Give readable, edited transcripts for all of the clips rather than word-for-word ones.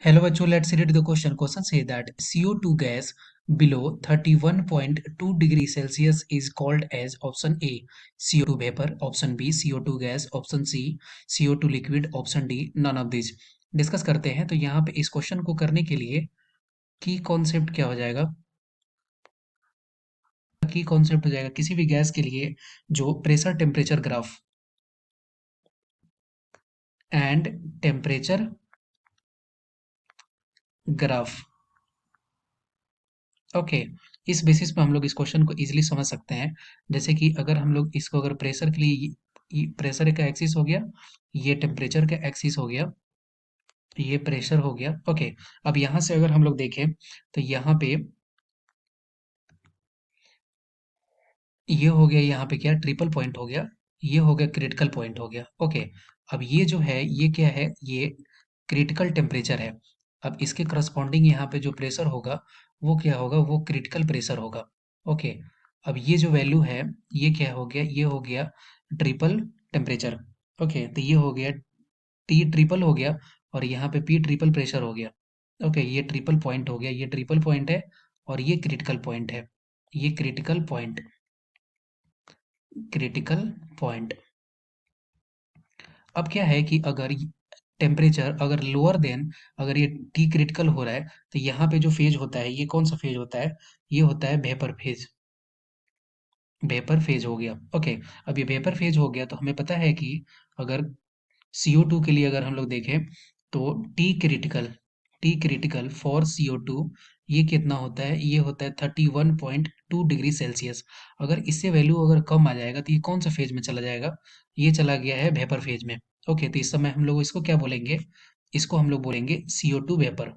Hello बच्चों, let's read the question. Question say that CO2 gas below 31.2 degree Celsius is called as option A CO2 vapor, option B CO2 gas, option C CO2 liquid, option D none of these. Discuss करते हैं। तो यहाँ पे इस question को करने के लिए की कॉन्सेप्ट क्या हो जाएगा? की कॉन्सेप्ट हो जाएगा किसी भी गैस के लिए जो pressure temperature graph and temperature graph. Okay, इस बेसिस पे हम लोग इस क्वेश्चन को इजीली समझ सकते हैं। जैसे कि अगर हम लोग इसको अगर प्रेशर के लिए प्रेशर का एक्सिस हो गया, ये टेम्परेचर का एक्सिस हो गया, ये प्रेशर हो गया। ओके, अब यहाँ से अगर हम लोग देखें तो यहाँ पे ये हो गया, यहाँ पे क्या ट्रिपल पॉइंट हो गया, ये हो गया क्रिटिकल पॉइंट हो गया। ओके, अब ये जो है ये क्या है, ये क्रिटिकल टेम्परेचर है। अब इसके करस्पॉन्डिंग यहाँ पे जो प्रेशर होगा वो क्या होगा, वो क्रिटिकल प्रेशर होगा। ओके, अब ये जो वैल्यू है ये क्या हो गया, ये हो गया ट्रिपल टेम्परेचर। ओके, तो ये हो गया टी ट्रिपल हो गया और यहाँ पे पी ट्रिपल प्रेशर हो गया। ओके, ये ट्रिपल पॉइंट हो गया, ये ट्रिपल पॉइंट है और ये क्रिटिकल पॉइंट है, ये क्रिटिकल पॉइंट, क्रिटिकल पॉइंट। अब क्या है कि अगर टेम्परेचर अगर लोअर देन, अगर ये टी क्रिटिकल हो रहा है तो यहाँ पे जो फेज होता है ये कौन सा फेज होता है, ये होता है वेपर फेज। वेपर फेज हो गया। ओके, अब ये वेपर फेज हो गया तो हमें पता है कि अगर CO2 के लिए अगर हम लोग देखें तो टी क्रिटिकल फॉर CO2 ये कितना होता है, ये होता है 31.2 डिग्री सेल्सियस। अगर इससे वैल्यू अगर कम आ जाएगा तो ये कौन सा फेज में चला जाएगा, ये चला गया है वेपर फेज में। ओके, तो इस समय हम लोग इसको क्या बोलेंगे, इसको हम लोग बोलेंगे CO2 वेपर,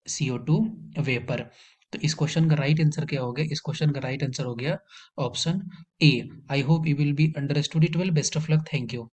CO2 वेपर। तो इस क्वेश्चन का राइट आंसर क्या हो गया, इस क्वेश्चन का राइट आंसर हो गया option A. I hope you will be understood it well. Best of luck, thank you.